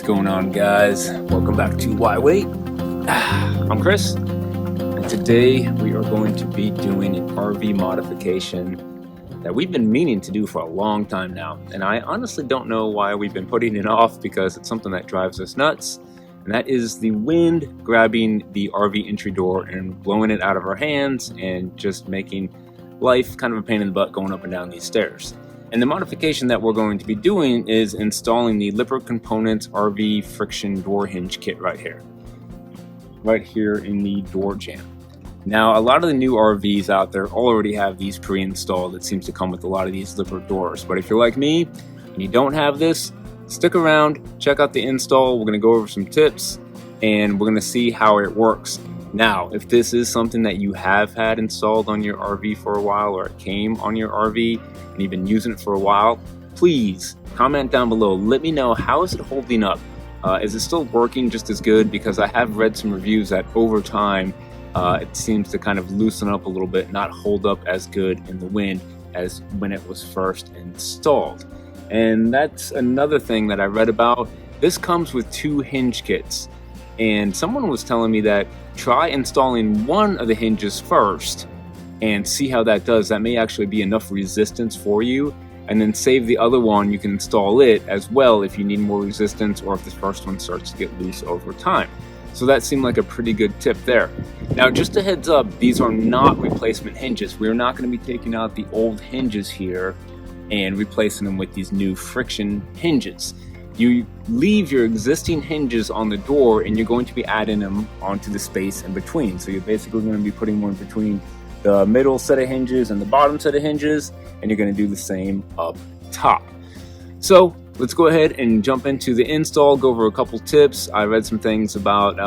going on, guys? Welcome back to Why Wait. I'm Chris, and today we are going to be doing an RV modification that we've been meaning to do for a long time now, and I honestly don't know why we've been putting it off, because it's something that drives us nuts, and that is the wind grabbing the RV entry door and blowing it out of our hands and just making life kind of a pain in the butt going up and down these stairs. And the modification that we're going to be doing is installing the Lippert Components RV friction door hinge kit right here in the door jamb. Now, a lot of the new RVs out there already have these pre-installed. It seems to come with a lot of these Lippert doors. But if you're like me and you don't have this, stick around, check out the install. We're going to go over some tips and we're going to see how it works. Now, if this is something that you have had installed on your RV for a while, or it came on your RV and you've been using it for a while, please comment down below. Let me know, how is it holding up? Is it still working just as good? Because I have read some reviews that over time, it seems to kind of loosen up a little bit, not hold up as good in the wind as when it was first installed. And that's another thing that I read about. This comes with 2 hinge kits. And someone was telling me that try installing one of the hinges first and see how that does. That may actually be enough resistance for you, and then save the other one. You can install it as well if you need more resistance, or if this first one starts to get loose over time. So that seemed like a pretty good tip there. Now, just a heads up, these are not replacement hinges. We're not going to be taking out the old hinges here and replacing them with these new friction hinges. You leave your existing hinges on the door and you're going to be adding them onto the space in between. So you're basically going to be putting one between the middle set of hinges and the bottom set of hinges, and you're going to do the same up top. So let's go ahead and jump into the install, go over a couple tips. I read some things about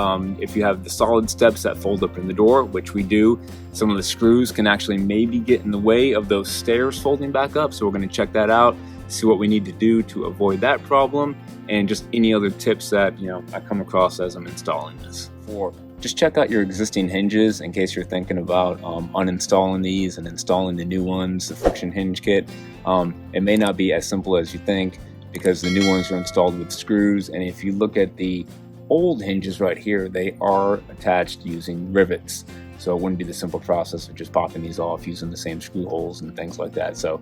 if you have the solid steps that fold up in the door, which we do, some of the screws can actually maybe get in the way of those stairs folding back up. So we're going to check that out, see what we need to do to avoid that problem, and just any other tips that I come across as I'm installing this. Just check out your existing hinges in case you're thinking about uninstalling these and installing the new ones, the friction hinge kit. It may not be as simple as you think, because the new ones are installed with screws, and if you look at the old hinges right here, they are attached using rivets. So it wouldn't be the simple process of just popping these off using the same screw holes and things like that. So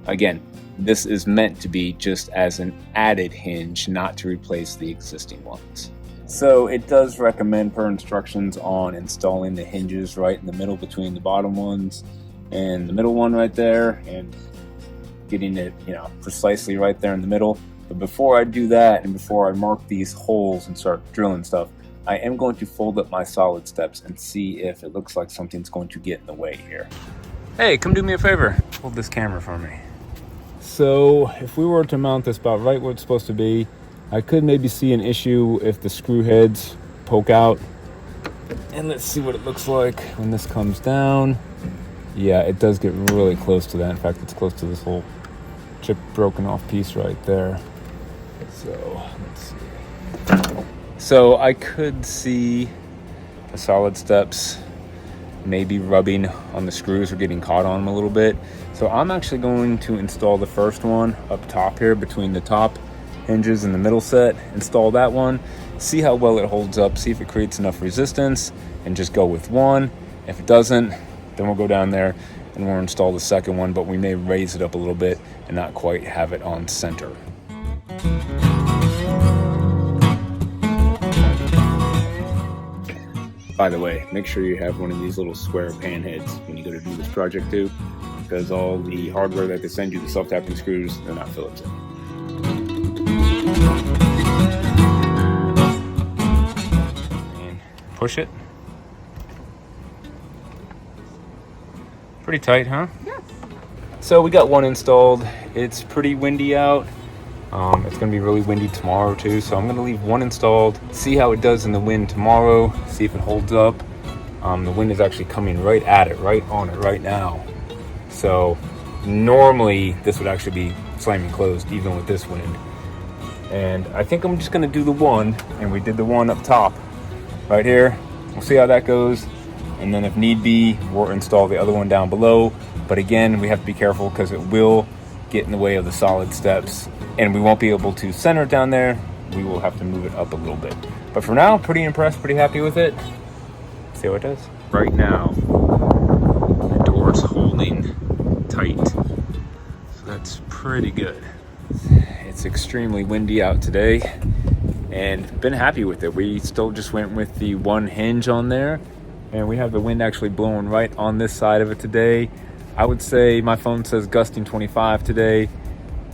again, this is meant to be just as an added hinge, not to replace the existing ones. So it does recommend per instructions on installing the hinges right in the middle between the bottom ones and the middle one right there, and getting it precisely right there in the middle. But before I do that, and before I mark these holes and start drilling stuff, I am going to fold up my solid steps and see if it looks like something's going to get in the way here. Hey, come do me a favor. Hold this camera for me. So if we were to mount this about right where it's supposed to be, I could maybe see an issue if the screw heads poke out. And let's see what it looks like when this comes down. Yeah, it does get really close to that. In fact, it's close to this whole chip broken off piece right there. So let's see. So I could see the solid steps maybe rubbing on the screws or getting caught on them a little bit. So I'm actually going to install the first one up top here between the top hinges and the middle set. Install that one, see how well it holds up, see if it creates enough resistance, and just go with one. If it doesn't, then we'll go down there and we'll install the second one, but we may raise it up a little bit and not quite have it on center. By the way, make sure you have one of these little square pan heads when you go to do this project too, because all the hardware that they send you, the self-tapping screws, they're not Phillips. And push it. Pretty tight, huh? Yes. So we got one installed. It's pretty windy out. It's going to be really windy tomorrow too, so I'm going to leave one installed, see how it does in the wind tomorrow, see if it holds up. The wind is actually coming right at it, right on it right now. So normally this would actually be slamming closed even with this wind. And I think I'm just going to do the one, and we did the one up top right here. We'll see how that goes, and then if need be, we'll install the other one down below. But again, we have to be careful because it will get in the way of the solid steps, and we won't be able to center it down there we will have to move it up a little bit. But for now, pretty impressed, pretty happy with it. See how it does. Right now, the door's holding tight, so that's pretty good. It's extremely windy out today, and been happy with it. We still just went with the one hinge on there, and we have the wind actually blowing right on this side of it today. I would say my phone says gusting 25 today.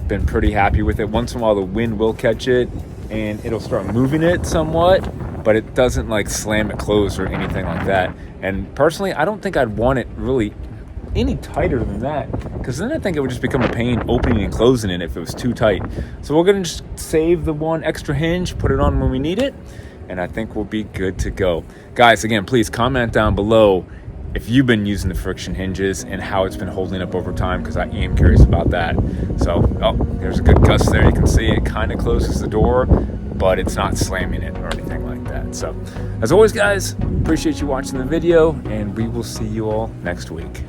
Been pretty happy with it. Once in a while the wind will catch it and it'll start moving it somewhat, but it doesn't like slam it closed or anything like that. And personally, I don't think I'd want it really any tighter than that, because then I think it would just become a pain opening and closing it if it was too tight. So we're gonna just save the one extra hinge, put it on when we need it, and I think we'll be good to go. Guys, again, please comment down below if you've been using the friction hinges and how it's been holding up over time, because I am curious about that. So, oh, there's a good gust there. You can see it kind of closes the door, but it's not slamming it or anything like that. So, as always, guys, appreciate you watching the video, and we will see you all next week.